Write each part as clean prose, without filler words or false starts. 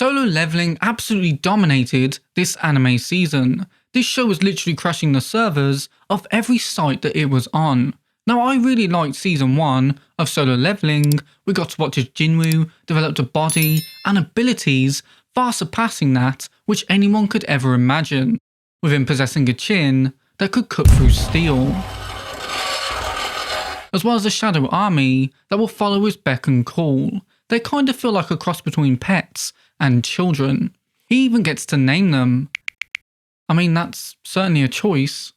Solo Leveling absolutely dominated this anime season. This show was literally crashing the servers of every site that it was on. Now, I really liked season 1 of Solo Leveling. We got to watch as Jinwoo developed a body and abilities far surpassing that which anyone could ever imagine, with him possessing a chin that could cut through steel, as well as a shadow army that will follow his beck and call. They kind of feel like a cross between pets and children. He even gets to name them. I mean, that's certainly a choice.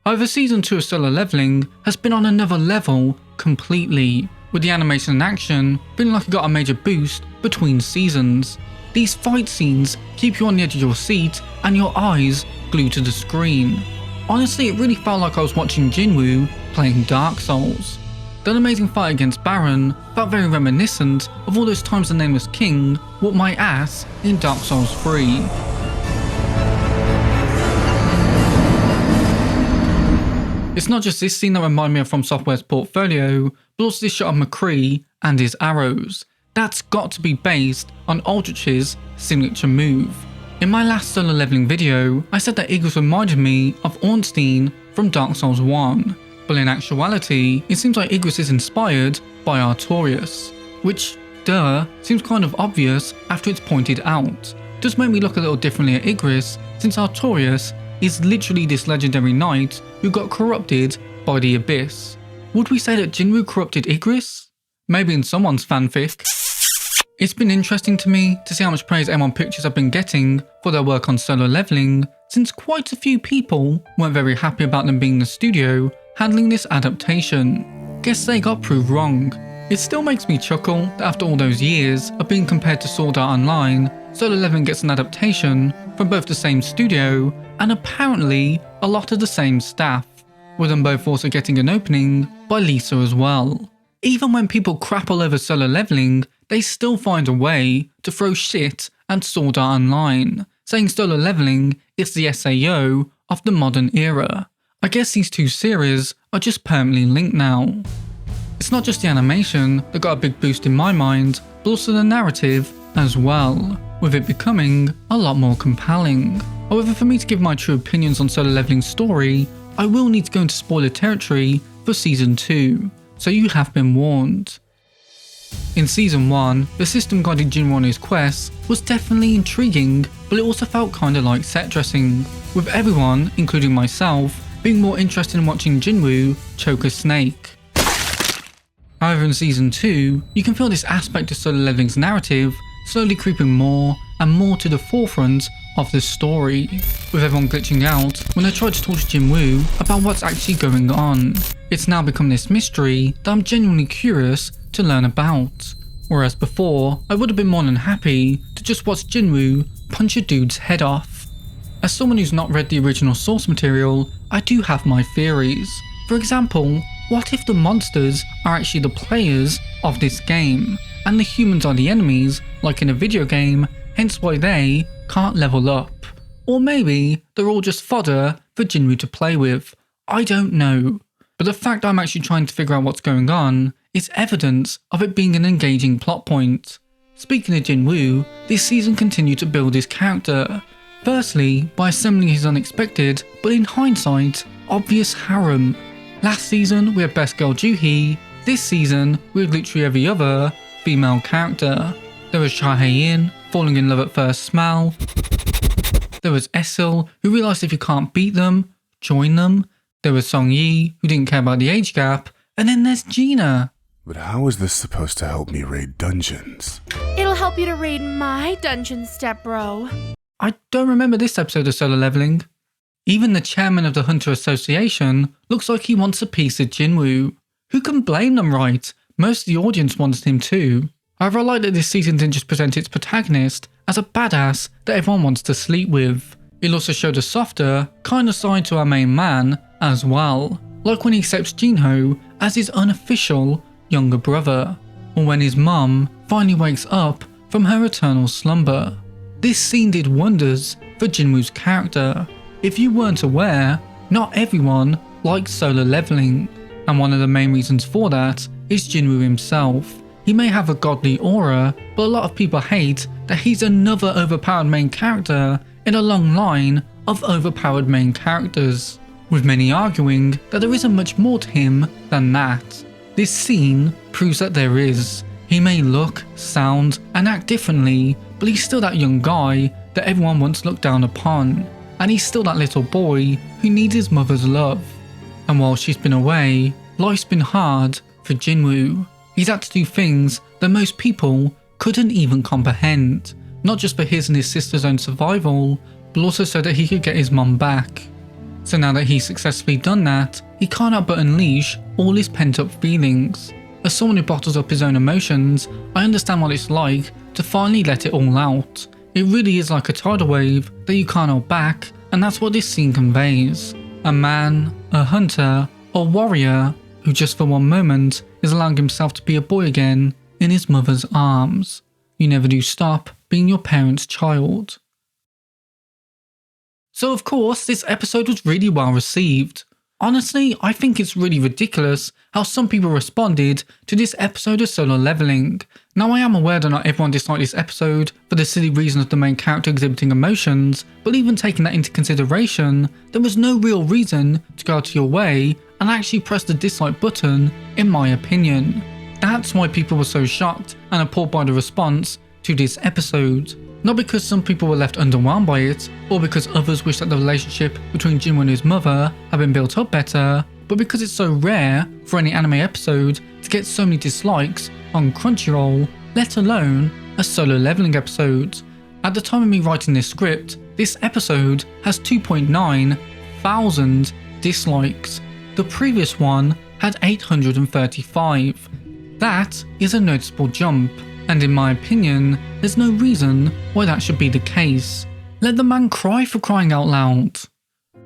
However, season 2 of Solo Leveling has been on another level completely, with the animation and action feeling like it got a major boost between seasons. These fight scenes keep you on the edge of your seat and your eyes glued to the screen. Honestly, it really felt like I was watching Jinwoo playing Dark Souls. That amazing fight against Baron felt very reminiscent of all those times the Nameless King whooped my ass in Dark Souls 3. It's not just this scene that reminded me of From Software's portfolio, but also this shot of McCree and his arrows. That's got to be based on Aldrich's signature move. In my last Solo Leveling video, I said that Igris reminded me of Ornstein from Dark Souls 1, but in actuality, it seems like Igris is inspired by Artorias, which, seems kind of obvious after it's pointed out. Does make me look a little differently at Igris, since Artorias is literally this legendary knight who got corrupted by the Abyss. Would we say that Jinwoo corrupted Igris? Maybe in someone's fanfic. It's been interesting to me to see how much praise M1 Pictures have been getting for their work on Solo Leveling, since quite a few people weren't very happy about them being the studio handling this adaptation. Guess they got proved wrong. It still makes me chuckle that after all those years of being compared to Sword Art Online, Solo Leveling gets an adaptation from both the same studio and apparently a lot of the same staff, with them both also getting an opening by Lisa as well. Even when people crap all over Solo Leveling, they still find a way to throw shit at Sword Art Online, saying Solo Leveling is the SAO of the modern era. I guess these two series are just permanently linked now. It's not just the animation that got a big boost in my mind, but also the narrative as well, with it becoming a lot more compelling. However, for me to give my true opinions on Solo Leveling's story, I will need to go into spoiler territory for Season 2, so you have been warned. In Season 1, the system guiding Jinwoo on his quests was definitely intriguing, but it also felt kinda like set dressing, with everyone, including myself, being more interested in watching Jinwoo choke a snake. However, in Season 2, you can feel this aspect of Solo Leveling's narrative slowly creeping more and more to the forefront of the story, with everyone glitching out when they try to talk to Jinwoo about what's actually going on. It's now become this mystery that I'm genuinely curious to learn about, whereas before I would have been more than happy to just watch Jinwoo punch a dude's head off. As someone who's not read the original source material, I do have my theories. For example, what if the monsters are actually the players of this game, and the humans are the enemies like in a video game, hence why they can't level up? Or maybe they're all just fodder for Jinwoo to play with. I don't know. But the fact I'm actually trying to figure out what's going on is evidence of it being an engaging plot point. Speaking of Jinwoo, this season continued to build his character. Firstly, by assembling his unexpected, but in hindsight, obvious harem. Last season we had Best Girl Juhi, this season we had literally every other female character. There was Cha Hae-in, falling in love at first smell. There was Esil, who realised if you can't beat them, join them. There was Song Yi, who didn't care about the age gap. And then there's Gina. But how is this supposed to help me raid dungeons? It'll help you to raid my dungeon, step bro. I don't remember this episode of Solo Leveling. Even the chairman of the Hunter Association looks like he wants a piece of Jinwoo. Who can blame them, right? Most of the audience wants him too. However, I like that this season didn't just present its protagonist as a badass that everyone wants to sleep with. It also showed a softer, kinder side to our main man as well, like when he accepts Jinho as his unofficial younger brother, or when his mum finally wakes up from her eternal slumber. This scene did wonders for Jinwoo's character. If you weren't aware, not everyone likes Solo Leveling, and one of the main reasons for that is Jinwoo himself. he may have a godly aura, but a lot of people hate that he's another overpowered main character in a long line of overpowered main characters, with many arguing that there isn't much more to him than that. This scene proves that there is. He may look, sound, and act differently, but he's still that young guy that everyone once looked down upon, and he's still that little boy who needs his mother's love. And while she's been away, life's been hard for Jinwoo. He's had to do things that most people couldn't even comprehend, not just for his and his sister's own survival, but also so that he could get his mum back. So now that he's successfully done that, he can't help but unleash all his pent-up feelings. As someone who bottles up his own emotions, I understand what it's like to finally let it all out. It really is like a tidal wave that you can't hold back, and that's what this scene conveys. A man, a hunter, a warrior, who just for one moment is allowing himself to be a boy again in his mother's arms. You never do stop being your parents' child. So of course, this episode was really well received. Honestly, I think it's really ridiculous how some people responded to this episode of Solo Leveling. Now I am aware that not everyone disliked this episode for the silly reason of the main character exhibiting emotions, but even taking that into consideration, there was no real reason to go out of your way and actually press the dislike button, in my opinion. That's why people were so shocked and appalled by the response to this episode. Not because some people were left underwhelmed by it, or because others wish that the relationship between Jinwoo and his mother had been built up better, but because it's so rare for any anime episode to get so many dislikes on Crunchyroll, let alone a Solo Leveling episode. At the time of me writing this script, this episode has 2.9 thousand dislikes. The previous one had 835. That is a noticeable jump, and in my opinion, there's no reason why that should be the case. Let the man cry, for crying out loud.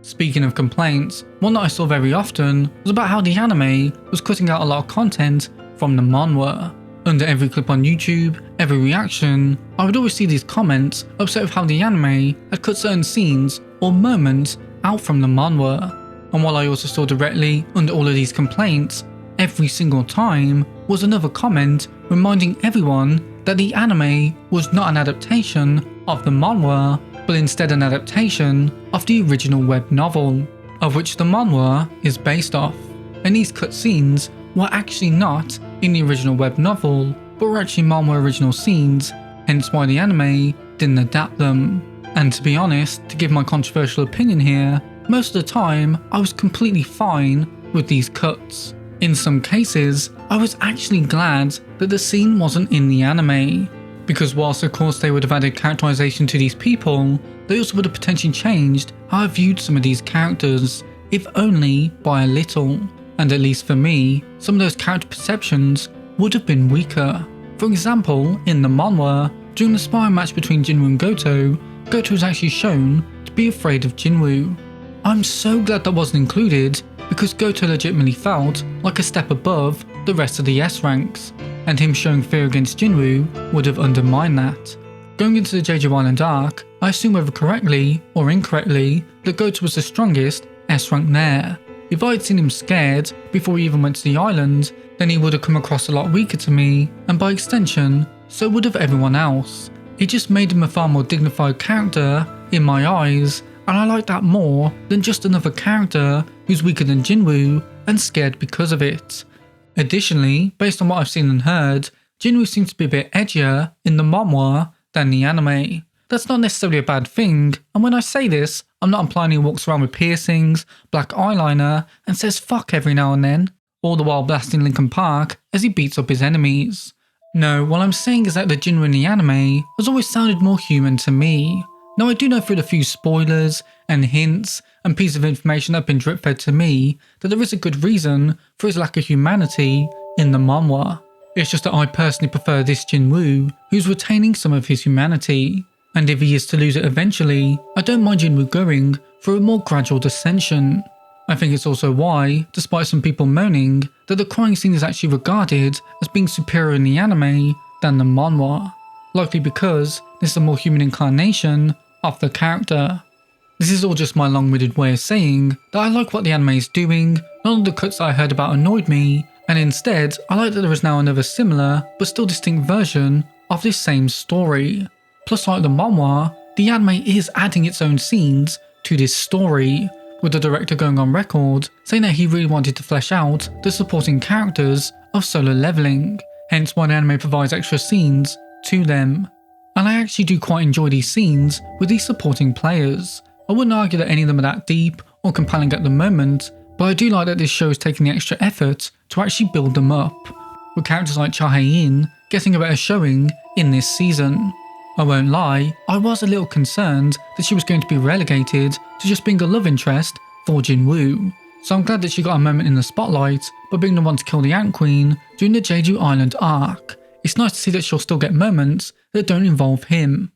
Speaking of complaints, one that I saw very often was about how the anime was cutting out a lot of content from the manhwa. Under every clip on YouTube, every reaction, I would always see these comments upset with how the anime had cut certain scenes or moments out from the manhwa. And while I also saw directly under all of these complaints, every single time was another comment reminding everyone that the anime was not an adaptation of the manhwa, but instead an adaptation of the original web novel, of which the manhwa is based off. And these cutscenes were actually not in the original web novel, but were actually manhwa original scenes, hence why the anime didn't adapt them. And to be honest, to give my controversial opinion here, most of the time I was completely fine with these cuts. In some cases, I was actually glad that the scene wasn't in the anime, because whilst of course they would have added characterization to these people, they also would have potentially changed how I viewed some of these characters, if only by a little. And at least for me, some of those character perceptions would have been weaker. For example, in the manhwa, during the sparring match between Jinwoo and Goto, Goto was actually shown to be afraid of Jinwoo. I'm so glad that wasn't included, because Goto legitimately felt like a step above the rest of the S ranks, and him showing fear against Jinwoo would have undermined that. Going into the Jeju Island Arc, I assume whether correctly or incorrectly that Goto was the strongest S rank there. If I had seen him scared before he even went to the island, then he would have come across a lot weaker to me, and by extension, so would have everyone else. It just made him a far more dignified character in my eyes, and I like that more than just another character who's weaker than Jinwoo and scared because of it. Additionally, based on what I've seen and heard, Jinwoo seems to be a bit edgier in the manhwa than the anime. That's not necessarily a bad thing, and when I say this, I'm not implying he walks around with piercings, black eyeliner, and says fuck every now and then, all the while blasting Linkin Park as he beats up his enemies. No, what I'm saying is that the Jinwoo in the anime has always sounded more human to me. Now I do know through the few spoilers and hints and pieces of information that have been drip fed to me that there is a good reason for his lack of humanity in the manhwa. It's just that I personally prefer this Jinwoo who's retaining some of his humanity, and if he is to lose it eventually, I don't mind Jinwoo going for a more gradual descension. I think it's also why, despite some people moaning, that the crying scene is actually regarded as being superior in the anime than the manhwa, likely because this is a more human incarnation of the character. This is all just my long-winded way of saying that I like what the anime is doing, none of the cuts that I heard about annoyed me, and instead I like that there is now another similar but still distinct version of this same story. Plus, like the manhwa, the anime is adding its own scenes to this story, with the director going on record saying that he really wanted to flesh out the supporting characters of Solo Leveling, hence why the anime provides extra scenes to them. And I actually do quite enjoy these scenes with these supporting players. I wouldn't argue that any of them are that deep or compelling at the moment, but I do like that this show is taking the extra effort to actually build them up, with characters like Cha Hae-in getting a better showing in this season. I won't lie, I was a little concerned that she was going to be relegated to just being a love interest for Jinwoo, so I'm glad that she got a moment in the spotlight by being the one to kill the Ant Queen during the Jeju Island Arc. It's nice to see that she'll still get moments that don't involve him.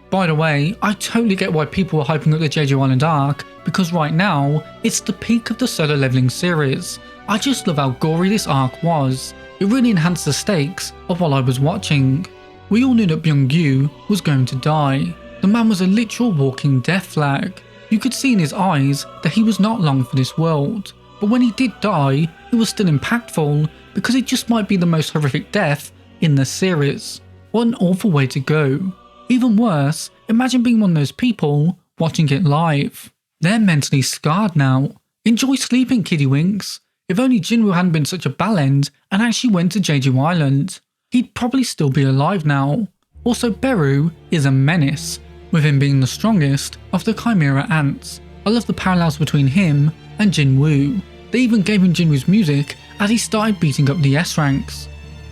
By the way, I totally get why people are hyping up the Jeju Island Arc, because right now, it's the peak of the Solo Leveling series. I just love how gory this arc was. It really enhanced the stakes of what I was watching. We all knew that Byung-gyu was going to die. The man was a literal walking death flag. You could see in his eyes that he was not long for this world. But when he did die, it was still impactful, because it just might be the most horrific death in the series. What an awful way to go. Even worse, imagine being one of those people watching it live. They're mentally scarred now. Enjoy sleeping, kiddywinks. If only Jinwoo hadn't been such a bellend and actually went to Jeju Island, he'd probably still be alive now. Also, Beru is a menace, with him being the strongest of the Chimera Ants. I love the parallels between him and Jinwoo. They even gave him Jinwoo's music as he started beating up the S ranks.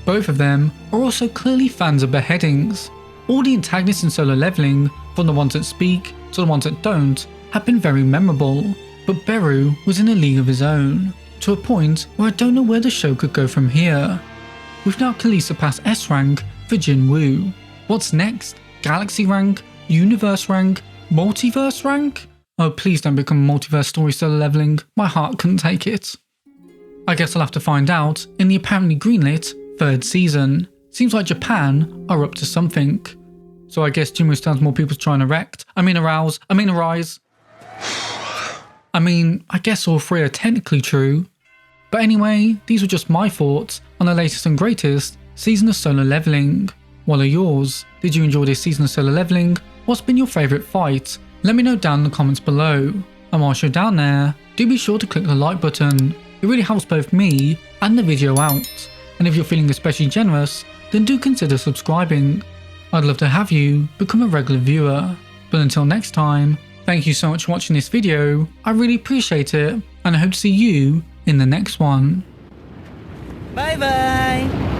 Both of them are also clearly fans of beheadings. All the antagonists in Solo Leveling, from the ones that speak to the ones that don't, have been very memorable, but Beru was in a league of his own, to a point where I don't know where the show could go from here. We've now clearly surpassed S rank for Jinwoo. What's next? Galaxy rank? Universe rank? Multiverse rank? Oh, please don't become a multiverse story Solo Leveling, my heart couldn't take it. I guess I'll have to find out in the apparently greenlit 3rd season. Seems like Japan are up to something. So I guess Jinwoo stands more people trying to arouse. I guess all three are technically true. But anyway, these were just my thoughts on the latest and greatest season of Solo Leveling. What are yours? Did you enjoy this season of Solo Leveling? What's been your favourite fight? Let me know down in the comments below. And whilst you're down there, do be sure to click the like button. It really helps both me and the video out. And if you're feeling especially generous, then do consider subscribing. I'd love to have you become a regular viewer. But until next time, thank you so much for watching this video. I really appreciate it, and I hope to see you in the next one. Bye bye!